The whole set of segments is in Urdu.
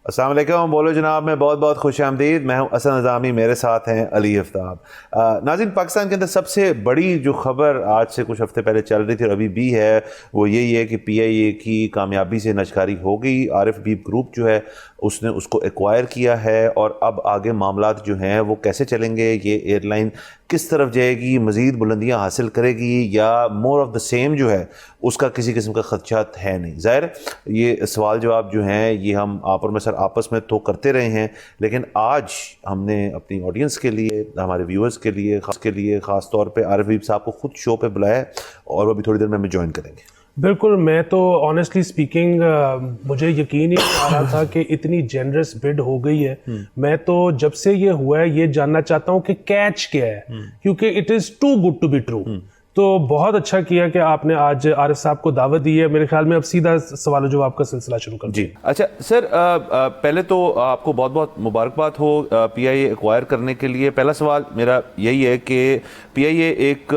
السلام علیکم، بولو جناب میں بہت بہت خوش آمدید. میں ہوں اسد نظامی، میرے ساتھ ہیں علی افتاب. ناظرین، پاکستان کے اندر سب سے بڑی جو خبر آج سے کچھ ہفتے پہلے چل رہی تھی اور ابھی بھی ہے وہ یہی ہے کہ پی آئی اے کی کامیابی سے نجکاری ہو گئی. عارف حبیب گروپ جو ہے اس نے اس کو ایکوائر کیا ہے اور اب آگے معاملات جو ہیں وہ کیسے چلیں گے، یہ ایئر لائن کس طرف جائے گی، مزید بلندیاں حاصل کرے گی یا مور آف دا سیم جو ہے اس کا کسی قسم کا خدشات ہے نہیں. ظاہر یہ سوال جواب جو ہیں یہ ہم آپ اور میں سر آپس میں تو کرتے رہے ہیں، لیکن آج ہم نے اپنی آڈینس کے لیے، ہمارے ویورز کے لیے خاص طور پہ عارف حبیب صاحب کو خود شو پہ بلایا ہے اور وہ بھی تھوڑی دیر میں ہمیں جوائن کریں گے. بالکل. میں تو آنیسٹلی اسپیکنگ مجھے یقین ہی نہیں آ رہا تھا کہ اتنی جنرس بڈ ہو گئی ہے. میں تو جب سے یہ ہوا ہے یہ جاننا چاہتا ہوں کہ کیچ کیا ہے، کیونکہ it is too good to be true. تو بہت اچھا کیا کہ آپ نے آج عارف صاحب کو دعوت دی ہے. میرے خیال میں اب سیدھا سوال و جواب کا سلسلہ شروع کر جی. اچھا سر، پہلے تو آپ کو بہت بہت مبارکباد ہو پی آئی اے ایکوائر کرنے کے لیے. پہلا سوال میرا یہی ہے کہ پی آئی اے ایک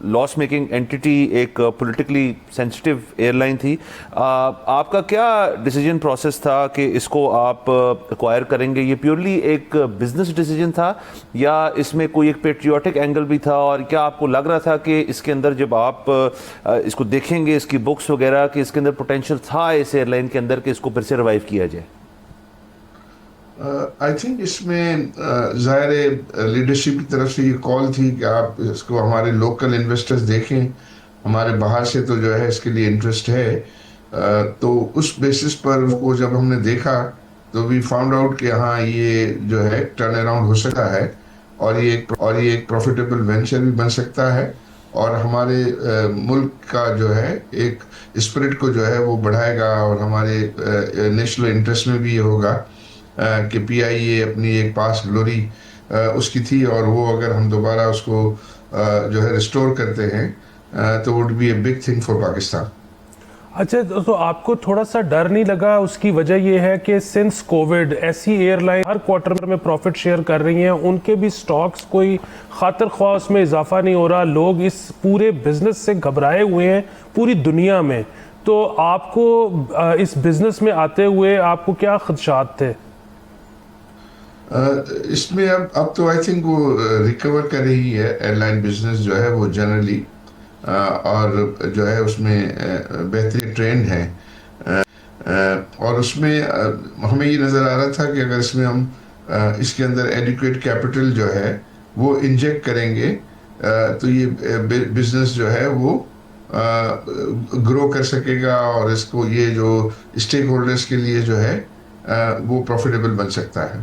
لاس میکنگ اینٹی، ایک پولیٹیکلی سینسٹیو ایئر لائن تھی. آپ کا کیا ڈیسیجن پروسیس تھا کہ اس کو آپ ایکوائر کریں گے؟ یہ پیورلی ایک بزنس ڈیسیجن تھا یا اس میں کوئی ایک پیٹریوٹک اینگل بھی تھا؟ اور کیا آپ کو لگ رہا تھا کہ اس کے اندر جب آپ اس کو دیکھیں گے، اس کی بکس وغیرہ، کہ اس کے اندر پوٹینشیل تھا اس ایئر لائن کے اندر کہ اس کو پھر سے ریوائیو کیا جائے؟ آئی تھنک اس میں ظاہر لیڈرشپ کی طرف سے یہ کال تھی کہ آپ اس کو ہمارے لوکل انویسٹرز دیکھیں، ہمارے باہر سے تو جو ہے اس کے لیے انٹرسٹ ہے. تو اس بیسس پر اس کو جب ہم نے دیکھا تو وی فاؤنڈ آؤٹ کہ ہاں یہ جو ہے ٹرن اراؤنڈ ہو سکتا ہے اور یہ ایک پروفیٹیبل وینچر بھی بن سکتا ہے اور ہمارے ملک کا جو ہے ایک اسپرٹ کو جو ہے وہ بڑھائے گا اور ہمارے نیشنل انٹرسٹ میں بھی یہ ہوگا کہ پی آئی اے اپنی ایک پاس گلوری اس کی تھی اور وہ اگر ہم دوبارہ اس کو جو ہے ریسٹور کرتے ہیں تو would be a big thing for Pakistan. اچھا، تو آپ کو تھوڑا سا ڈر نہیں لگا؟ اس کی وجہ یہ ہے کہ سنس کووڈ ایسی ایئر لائن ہر کوارٹر میں پروفٹ شیئر کر رہی ہیں، ان کے بھی سٹاکس کوئی خاطر خواہ اس میں اضافہ نہیں ہو رہا، لوگ اس پورے بزنس سے گھبرائے ہوئے ہیں پوری دنیا میں. تو آپ کو اس بزنس میں آتے ہوئے آپ کو کیا خدشات تھے؟ اس میں اب تو آئی تھنک وہ ریکور کر رہی ہے ایئر لائن بزنس جو ہے وہ جنرلی، اور جو ہے اس میں بہترین ٹرینڈ ہے اور اس میں ہمیں یہ نظر آ رہا تھا کہ اگر اس میں ہم اس کے اندر ایڈیکویٹ کیپٹل جو ہے وہ انجیکٹ کریں گے تو یہ بزنس جو ہے وہ گرو کر سکے گا اور اس کو یہ جو اسٹیک ہولڈرز کے لیے جو ہے وہ پروفیٹیبل بن سکتا ہے.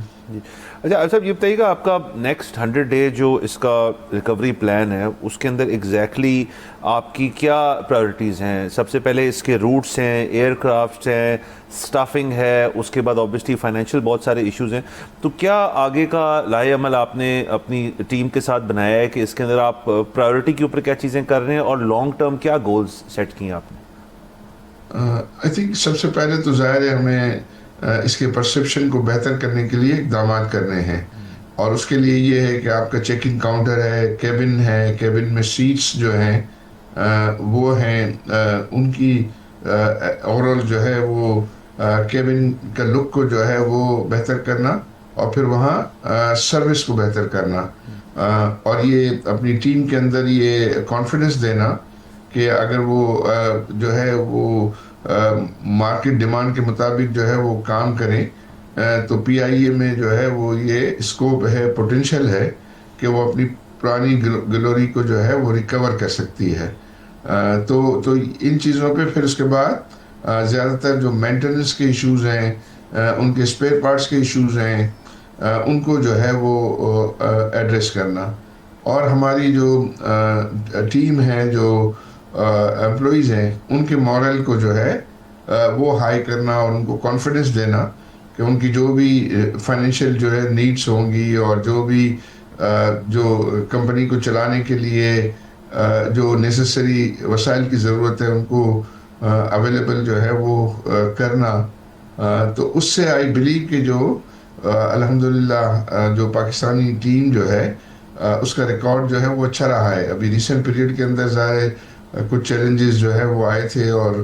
اچھا صاحب، یہ بتائیے گا آپ کا نیکسٹ 100 ڈے جو اس کا ریکوری پلان ہے اس کے اندر ایگزیکٹلی آپ کی کیا پرائورٹیز ہیں؟ سب سے پہلے اس کے روٹس ہیں، ایئر کرافٹس ہیں، سٹافنگ ہے، اس کے بعد آبویسلی فائنینشیل بہت سارے ایشوز ہیں. تو کیا آگے کا لائحہ عمل آپ نے اپنی ٹیم کے ساتھ بنایا ہے کہ اس کے اندر آپ پرائورٹی کے اوپر کیا چیزیں کر رہے ہیں اور لانگ ٹرم کیا گولز سیٹ کیے آپ نے؟ آئی تھنک سب سے پہلے تو ظاہر ہے ہمیں اس کے پرسپشن کو بہتر کرنے کے لیے اقدامات کرنے ہیں اور اس کے لیے یہ ہے کہ آپ کا چیک ان کاؤنٹر ہے، کیبن میں سیٹس جو ہیں وہ ہیں، ان کی اوورال جو ہے وہ کیبن کا لک کو جو ہے وہ بہتر کرنا اور پھر وہاں سروس کو بہتر کرنا اور یہ اپنی ٹیم کے اندر یہ کانفیڈنس دینا کہ اگر وہ جو ہے وہ مارکیٹ ڈیمانڈ کے مطابق جو ہے وہ کام کریں تو پی آئی اے میں جو ہے وہ یہ اسکوپ ہے، پوٹینشیل ہے کہ وہ اپنی پرانی گلوری کو جو ہے وہ ریکور کر سکتی ہے. تو ان چیزوں پہ پھر اس کے بعد زیادہ تر جو مینٹیننس کے ایشوز ہیں، ان کے اسپیئر پارٹس کے ایشوز ہیں، ان کو جو ہے وہ ایڈریس کرنا اور ہماری جو ٹیم ہے، جو امپلائیز ہیں، ان کے مورل کو جو ہے وہ ہائی کرنا اور ان کو کانفیڈنس دینا کہ ان کی جو بھی فائنینشیل جو ہے نیڈس ہوں گی اور جو بھی جو کمپنی کو چلانے کے لیے جو نیسیسری وسائل کی ضرورت ہے ان کو اویلیبل جو ہے وہ کرنا. تو اس سے آئی بلیو کہ جو الحمدللہ جو پاکستانی ٹیم جو ہے اس کا ریکارڈ جو ہے وہ اچھا رہا ہے. ابھی ریسنٹ پیریڈ کے اندر ظاہر کچھ چیلنجز جو ہے وہ آئے تھے اور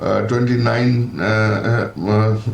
29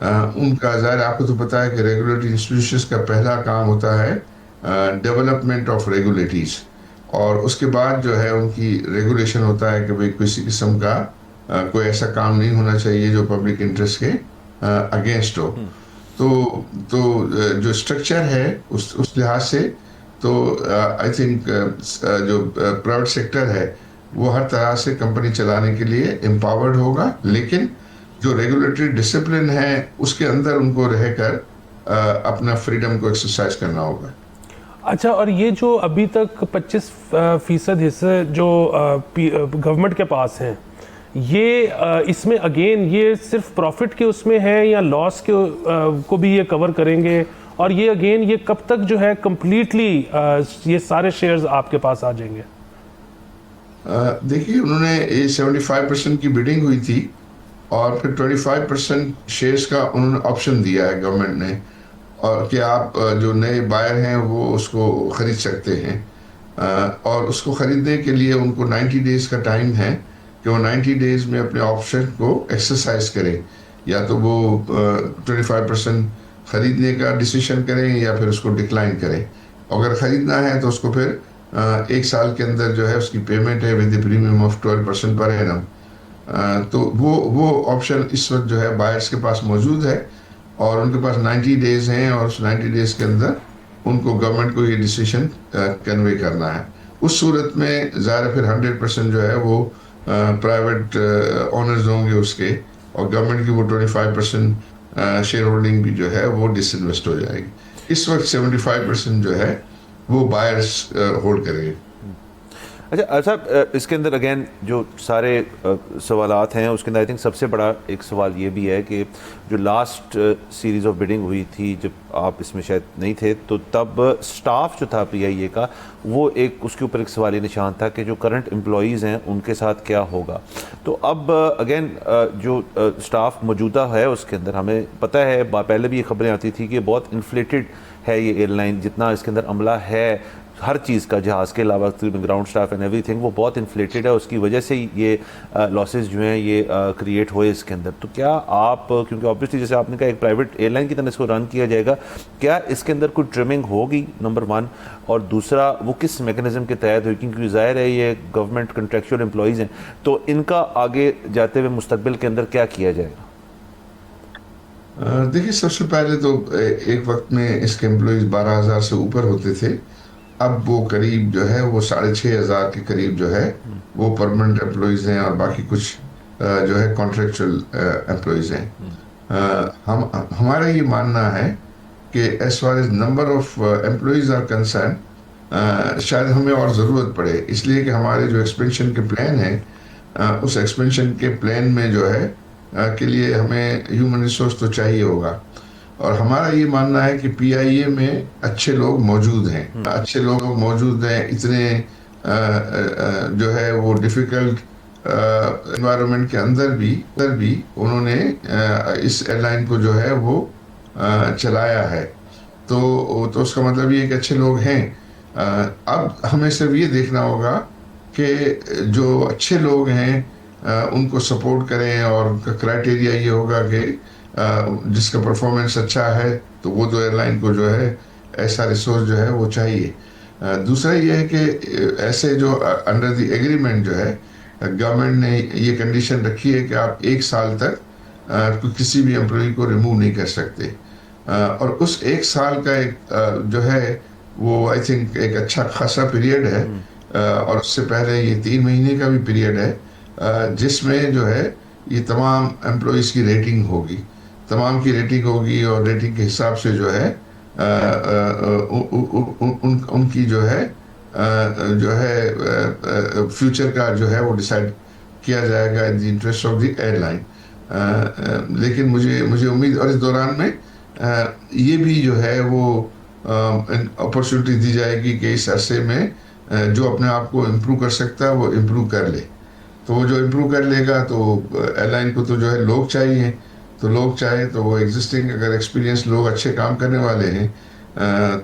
ان کا ظاہر آپ کو تو پتا ہے کہ ریگولیٹری انسٹیٹیوشنز کا پہلا کام ہوتا ہے ڈیولپمنٹ آف ریگولیٹریز، اور اس کے بعد جو ہے ان کی ریگولیشن ہوتا ہے کہ بھئی کسی قسم کا کوئی ایسا کام نہیں ہونا چاہیے جو پبلک انٹرسٹ کے اگینسٹ ہو. تو جو اسٹرکچر ہے اس لحاظ سے تو آئی تھنک جو پرائیویٹ سیکٹر ہے وہ ہر طرح سے کمپنی چلانے کے لیے امپاورڈ ہوگا، لیکن جو ریگولیٹری ڈسپلن ہے اس کے اندر ان کو رہ کر اپنا فریڈم کو ایکسرسائز کرنا ہوگا. اچھا، اور یہ جو ابھی تک 25% حصے جو گورنمنٹ کے پاس ہیں، یہ اس میں اگین یہ صرف پروفٹ کے اس میں ہے یا لاس کے کو بھی یہ کور کریں گے؟ اور یہ اگین یہ کب تک جو ہے کمپلیٹلی یہ سارے شیئرز آپ کے پاس آ جائیں گے؟ دیکھیے انہوں نے 75% کی بیڈنگ ہوئی تھی اور پھر 25% شیئرز کا انہوں نے آپشن دیا ہے گورنمنٹ نے، اور کہ آپ جو نئے بائر ہیں وہ اس کو خرید سکتے ہیں، اور اس کو خریدنے کے لیے ان کو 90 ڈیز کا ٹائم ہے کہ وہ 90 ڈیز میں اپنے آپشن کو ایکسرسائز کریں، یا تو وہ 25% خریدنے کا ڈیسیشن کریں یا پھر اس کو ڈکلائن کریں. اگر خریدنا ہے تو اس کو پھر ایک سال کے اندر جو ہے اس کی پیمنٹ ہے with premium of 12% per annum. تو وہ آپشن اس وقت جو ہے بائرس کے پاس موجود ہے، اور ان کے پاس 90 ڈیز ہیں، اور اس 90 ڈیز کے اندر ان کو گورنمنٹ کو یہ ڈیسیشن کنوے کرنا ہے. اس صورت میں ظاہر پھر 100% جو ہے وہ پرائیویٹ اونرز ہوں گے اس کے، اور گورنمنٹ کی وہ 25% شیئر ہولڈنگ بھی جو ہے وہ ڈس انویسٹ ہو جائے گی. اس وقت 75% جو ہے وہ بائرس ہولڈ کریں گے. اچھا، اس کے اندر اگین جو سارے سوالات ہیں اس کے اندر آئی تھنک سب سے بڑا ایک سوال یہ بھی ہے کہ جو لاسٹ سیریز آف بیڈنگ ہوئی تھی جب آپ اس میں شاید نہیں تھے، تو تب سٹاف جو تھا پی آئی اے کا وہ ایک اس کے اوپر ایک سوالی نشان تھا کہ جو کرنٹ امپلائیز ہیں ان کے ساتھ کیا ہوگا. تو اب اگین جو سٹاف موجودہ ہے اس کے اندر ہمیں پتہ ہے، پہلے بھی یہ خبریں آتی تھی کہ بہت انفلیٹڈ ہے یہ ایئر لائن، جتنا اس کے اندر عملہ ہے ہر چیز کا، جہاز کے علاوہ ground staff and every thing, وہ بہت انفلیٹڈ ہے. اس کی وجہ سے یہ لاسز جو ہیں یہ کریٹ ہوئے اس کے اندر. تو کیا آپ، کیونکہ آبویسلی جیسے آپ نے کہا ایک پرائیویٹ ایئر لائن کی طرح اس کو رن کیا جائے گا، کیا اس کے اندر کوئی ٹرمنگ ہوگی نمبر 1، اور دوسرا وہ کس میکنزم کے تحت ہوئی؟ کیونکہ ظاہر ہے یہ گورنمنٹ کنٹریکچوئل امپلائیز ہیں، تو ان کا آگے جاتے ہوئے مستقبل کے اندر کیا کیا جائے گا؟ دیکھیے سب سے پہلے تو ایک وقت میں اس کے امپلائیز 12,000 سے اوپر ہوتے تھے، اب وہ قریب جو ہے وہ 6,500 کے قریب جو ہے وہ پرماننٹ امپلائیز ہیں، اور باقی کچھ جو ہے کانٹریکچوئل امپلائیز ہیں. ہمارا یہ ماننا ہے کہ as far as number of employees are concern شاید ہمیں اور ضرورت پڑے، اس لیے کہ ہمارے جو ایکسپینشن کے پلان ہیں اس ایکسپینشن کے پلان میں جو ہے کے لیے ہمیں ہیومن ریسورس تو چاہیے ہوگا. اور ہمارا یہ ماننا ہے کہ پی آئی اے میں اچھے لوگ موجود ہیں، اتنے جو ہے وہ ڈیفیکلٹ انوائرمنٹ کے اندر بھی انہوں نے اس ایئر لائن کو جو ہے وہ چلایا ہے. تو اس کا مطلب یہ کہ اچھے لوگ ہیں. اب ہمیں صرف یہ دیکھنا ہوگا کہ جو اچھے لوگ ہیں ان کو سپورٹ کریں، اور ان کا کرائٹیریا یہ ہوگا کہ جس کا پرفارمنس اچھا ہے تو وہ تو ایئر لائن کو جو ہے ایسا ریسورس جو ہے وہ چاہیے. دوسرا یہ ہے کہ ایسے جو انڈر دی ایگریمنٹ جو ہے گورنمنٹ نے یہ کنڈیشن رکھی ہے کہ آپ 1 سال تک کسی بھی امپلائی کو ریموو نہیں کر سکتے، اور اس 1 سال کا ایک جو ہے وہ آئی تھنک ایک اچھا خاصا پیریڈ ہے. اور اس سے پہلے یہ 3 مہینے کا بھی پیریڈ ہے جس میں جو ہے یہ تمام امپلائیز کی ریٹنگ ہوگی، اور ریٹنگ کے حساب سے جو ہے ان کی جو ہے فیوچر کا جو ہے وہ ڈیسائیڈ کیا جائے گا in the interest of the airline. لیکن مجھے امید، اور اس دوران میں یہ بھی جو ہے وہ اپرچونٹی دی جائے گی کہ اس عرصے میں جو اپنے آپ کو امپروو کر سکتا ہے وہ امپروو کر لے. تو وہ جو امپروو کر لے گا تو ایئر لائن کو تو جو ہے لوگ چاہیے، تو لوگ چاہے تو وہ ایگزسٹنگ اگر ایکسپیرینس لوگ اچھے کام کرنے والے ہیں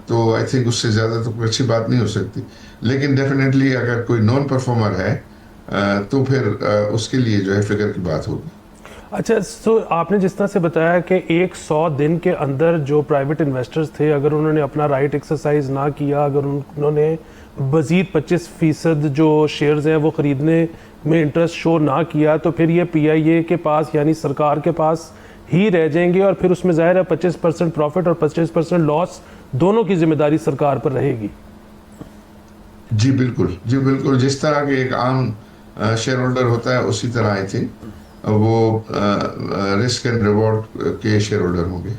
تو آئی تھنک اس سے زیادہ تو کوئی اچھی بات نہیں ہو سکتی. لیکن ڈیفینیٹلی اگر کوئی نان پرفارمر ہے تو پھر اس کے لیے جو ہے فکر کی بات ہوگی. اچھا تو آپ نے جس طرح سے بتایا کہ 100 دن کے اندر جو پرائیویٹ انویسٹرز تھے اگر انہوں نے اپنا رائٹ ایکسرسائز نہ کیا, اگر انہوں نے مزید 25% جو شیئرز ہیں وہ خریدنے میں انٹرسٹ شو نہ کیا, تو پھر یہ پی آئی اے کے پاس یعنی سرکار کے پاس ہی رہ جائیں گے, اور پھر اس میں ظاہر ہے 25% پروفٹ اور 25% لاس دونوں کی ذمہ داری سرکار پر رہے گی. جی بالکل, جس طرح کے ایک عام شیئر ہولڈر ہوتا ہے اسی طرح آئی تھنک وہ رسک اینڈ ریوارڈ کے شیئر ہولڈر ہوں گے.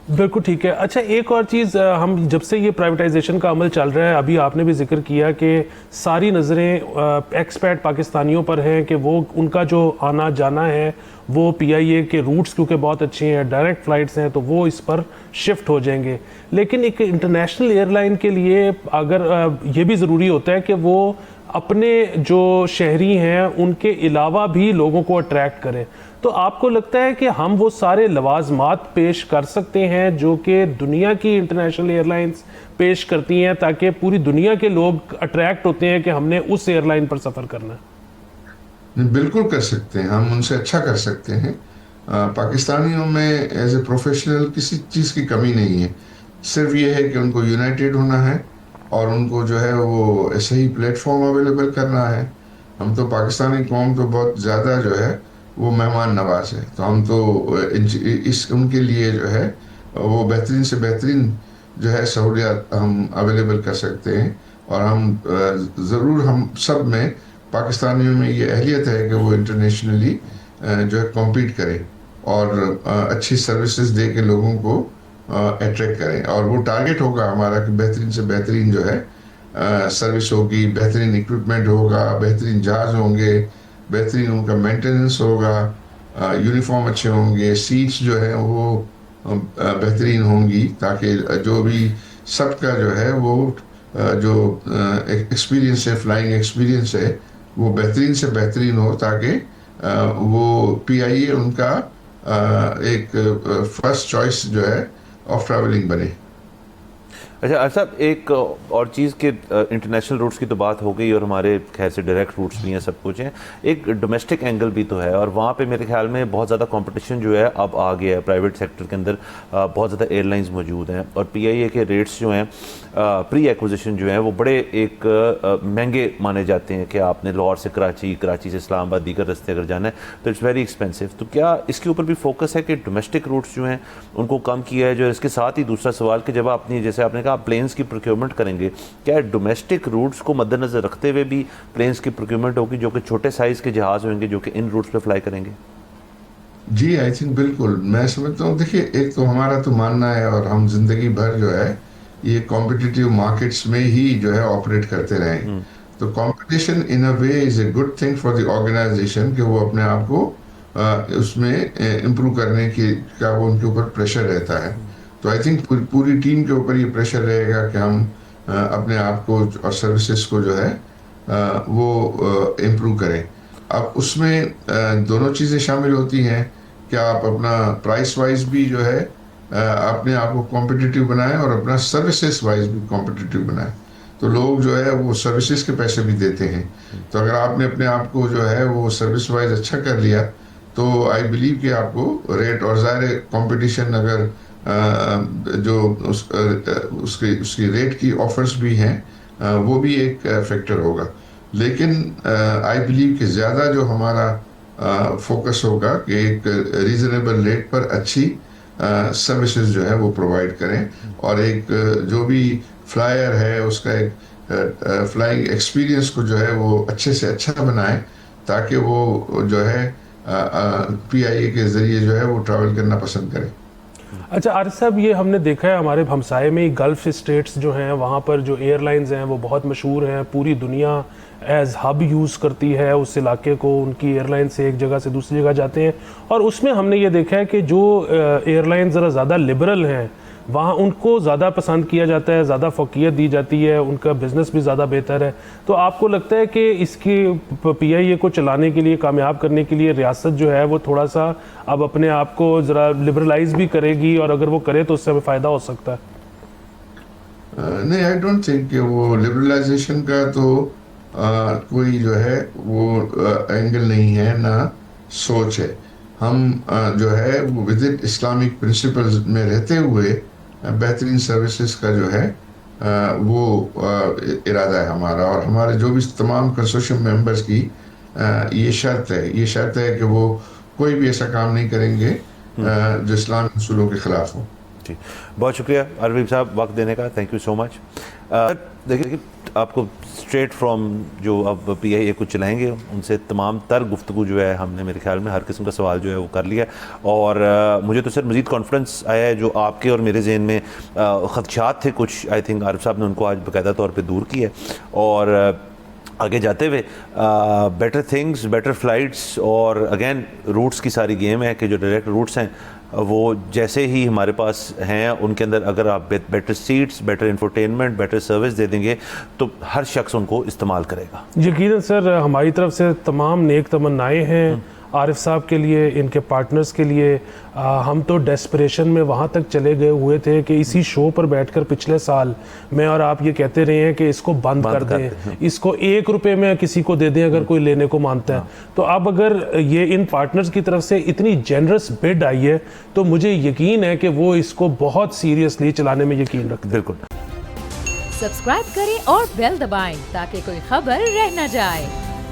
بالکل ٹھیک ہے. اچھا ایک اور چیز, ہم جب سے یہ پرائیویٹائزیشن کا عمل چل رہا ہے, ابھی آپ نے بھی ذکر کیا کہ ساری نظریں ایکسپیٹ پاکستانیوں پر ہیں کہ وہ ان کا جو آنا جانا ہے وہ پی آئی اے کے روٹس کیونکہ بہت اچھے ہیں, ڈائریکٹ فلائٹس ہیں, تو وہ اس پر شفٹ ہو جائیں گے. لیکن ایک انٹرنیشنل ایئر لائن کے لیے اگر یہ بھی ضروری ہوتا ہے کہ وہ اپنے جو شہری ہیں ان کے علاوہ بھی لوگوں کو اٹریکٹ کریں, تو آپ کو لگتا ہے کہ ہم وہ سارے لوازمات پیش کر سکتے ہیں جو کہ دنیا کی انٹرنیشنل ایئر لائنز پیش کرتی ہیں تاکہ پوری دنیا کے لوگ اٹریکٹ ہوتے ہیں کہ ہم نے اس ایئر لائن پر سفر کرنا ہے؟ بالکل کر سکتے ہیں, ہم ان سے اچھا کر سکتے ہیں. پاکستانیوں میں ایز اے پروفیشنل کسی چیز کی کمی نہیں ہے, صرف یہ ہے کہ ان کو یونائٹیڈ ہونا ہے اور ان کو جو ہے وہ صحیح پلیٹ فارم اویلیبل کرنا ہے. ہم تو پاکستانی قوم تو بہت زیادہ جو ہے وہ مہمان نواز ہے, تو ہم تو ان کے لیے جو ہے وہ بہترین سے بہترین جو ہے سہولیات ہم اویلیبل کر سکتے ہیں. اور ہم ضرور, ہم سب میں پاکستانیوں میں یہ اہلیت ہے کہ وہ انٹرنیشنلی جو ہے کمپیٹ کریں اور اچھی سروسز دے کے لوگوں کو اٹریکٹ کریں. اور وہ ٹارگیٹ ہوگا ہمارا کہ بہترین سے بہترین جو ہے سروس ہوگی, بہترین اکوپمنٹ ہوگا, بہترین جہاز ہوں گے, بہترین ان کا مینٹیننس ہوگا, یونیفارم اچھے ہوں گے, سیٹس جو ہے وہ بہترین ہوں گی, تاکہ جو بھی سب کا جو ہے وہ جو ایکسپیرینس ہے, فلائنگ ایکسپیرینس ہے, وہ بہترین سے بہترین ہو, تاکہ وہ پی آئی اے ان کا ایک فرسٹ چوائس جو ہے آف ٹریولنگ بنے. اچھا صاحب, ایک اور چیز کہ انٹرنیشنل روٹس کی تو بات ہو گئی اور ہمارے خیر سے ڈائریکٹ روٹس بھی ہیں, سب کچھ ہیں, ایک ڈومیسٹک اینگل بھی تو ہے, اور وہاں پہ میرے خیال میں بہت زیادہ کمپٹیشن جو ہے اب آ گیا ہے. پرائیویٹ سیکٹر کے اندر بہت زیادہ ایئر لائنز موجود ہیں, اور پی آئی اے کے ریٹس جو ہیں پری ایکوزیشن جو ہیں وہ بڑے ایک مہنگے مانے جاتے ہیں کہ آپ نے لاہور سے کراچی, کراچی سے اسلام آباد, دیگر رستے اگر جانا ہے تو اٹس ویری ایکسپینسو. تو کیا اس کے اوپر بھی فوکس ہے کہ ڈومیسٹک روٹس جو ہیں ان کو کم کیا ہے؟ جو اس کے ساتھ ہی دوسرا سوال کہ جب آپ نے, جیسے آپ نے کہا پلینس کی پروکیورمنٹ کریں گے, کیا ڈومیسٹک روٹس کو مد نظر رکھتے ہوئے بھی پلینس کی پروکیورمنٹ ہوگی جو کہ چھوٹے سائز کے جہاز ہویں گے جو کہ ان روٹس پہ فلائی کریں گے؟ جی آئی تھنک بالکل, میں سمجھتا ہوں, دیکھیے ایک تو ہمارا تو ماننا ہے اور ہم زندگی بھر جو ہے یہ کمپٹیٹیو مارکیٹس میں ہی جو ہے آپریٹ کرتے رہیں, تو competition in a way is a good thing for the organization کہ وہ اپنے آپ کو اس میں امپروو کرنے کی کا وہ ان کے اوپر پریشر رہتا ہے. تو آئی تھنک پوری ٹیم کے اوپر یہ پریشر رہے گا کہ ہم اپنے آپ کو اور سروسز کو جو ہے وہ امپروو کریں. اب اس میں دونوں چیزیں شامل ہوتی ہیں کہ آپ اپنا پرائس وائز بھی جو ہے اپنے آپ کو کمپٹیٹیو بنائیں اور اپنا سروسز وائز بھی کمپٹیٹیو بنائیں. تو لوگ جو ہے وہ سروسز کے پیسے بھی دیتے ہیں, تو اگر آپ نے اپنے آپ کو جو ہے وہ سروس وائز اچھا کر لیا تو آئی بلیو کہ آپ کو ریٹ, اور ظاہر کمپٹیشن اگر جو اس کی ریٹ کی آفرز بھی ہیں وہ بھی ایک فیکٹر ہوگا. لیکن آئی بلیو کہ زیادہ جو ہمارا فوکس ہوگا کہ ایک ریزنیبل ریٹ پر اچھی سروسز جو ہے وہ پرووائڈ کریں, اور ایک جو بھی فلائر ہے اس کا ایک فلائنگ ایکسپیرینس کو جو ہے وہ اچھے سے اچھا بنائیں, تاکہ وہ جو ہے پی آئی اے کے ذریعے جو ہے وہ ٹریول کرنا پسند کریں. اچھا عارف صاحب, یہ ہم نے دیکھا ہے ہمارے ہمسائے میں گلف اسٹیٹس جو ہیں وہاں پر جو ایئر لائنز ہیں وہ بہت مشہور ہیں, پوری دنیا ایز ہب یوز کرتی ہے اس علاقے کو, ان کی ایئر لائن سے ایک جگہ سے دوسری جگہ جاتے ہیں, اور اس میں ہم نے یہ دیکھا ہے کہ جو ایئر لائن ذرا زیادہ لبرل ہیں وہاں ان کو زیادہ پسند کیا جاتا ہے, زیادہ فوقیت دی جاتی ہے, ان کا بزنس بھی زیادہ بہتر ہے. تو آپ کو لگتا ہے کہ اس کی پی آئی اے کو چلانے کے لیے, کامیاب کرنے کے لیے ریاست جو ہے وہ تھوڑا سا اب اپنے آپ کو ذرا لبرلائز بھی کرے گی, اور اگر وہ کرے تو اس سے ہمیں فائدہ ہو سکتا ہے؟ نہیں, آئی ڈونٹ تھنک کہ وہ لبرلائزیشن کا تو کوئی جو ہے وہ اینگل نہیں ہے, نہ سوچ ہے. ہم جو ہے وہ ود ان اسلامک پرنسپلز میں رہتے ہوئے بہترین سروسز کا جو ہے وہ ارادہ ہے ہمارا، اور ہمارے جو بھی تمام کنسورشیم ممبرز کی یہ شرط ہے کہ وہ کوئی بھی ایسا کام نہیں کریں گے جو اسلامی اصولوں کے خلاف ہو۔ جی بہت شکریہ عربی صاحب وقت دینے کا، تھینک یو سو مچ۔ دیکھیے آپ کو اسٹریٹ فرام جو اب پی آئی اے کو چلائیں گے ان سے تمام تر گفتگو جو ہے ہم نے میرے خیال میں ہر قسم کا سوال جو ہے وہ کر لیا، اور مجھے تو سر مزید کانفیڈنس آیا ہے جو آپ کے اور میرے ذہن میں خدشات تھے کچھ، آئی تھنک عارف صاحب نے ان کو آج باقاعدہ طور پہ دور کیا ہے، اور آگے جاتے ہوئے بیٹر تھنگس، بیٹر فلائٹس، اور اگین روٹس کی ساری گیم ہے کہ جو ڈائریکٹ روٹس ہیں وہ جیسے ہی ہمارے پاس ہیں ان کے اندر اگر آپ better seats, better entertainment, better service دے دیں گے تو ہر شخص ان کو استعمال کرے گا۔ یقیناً سر ہماری طرف سے تمام نیک تمنائیں ہیں عارف صاحب کے لیے، ان کے پارٹنرز کے لیے۔ ہم تو ڈیسپریشن میں وہاں تک چلے گئے ہوئے تھے کہ اسی شو پر بیٹھ کر پچھلے سال میں اور آپ یہ کہتے رہے ہیں کہ اس کو بند کر دیں، اس کو 1 روپے میں کسی کو دے دیں اگر کوئی لینے کو مانتا ہے۔ تو اب اگر یہ ان پارٹنرز کی طرف سے اتنی جنرس بڈ آئی ہے تو مجھے یقین ہے کہ وہ اس کو بہت سیریسلی چلانے میں یقین رکھتے ہیں۔ بالکل۔ سبسکرائب کریں اور بیل دبائیں تاکہ کوئی خبر رہ نہ جائے۔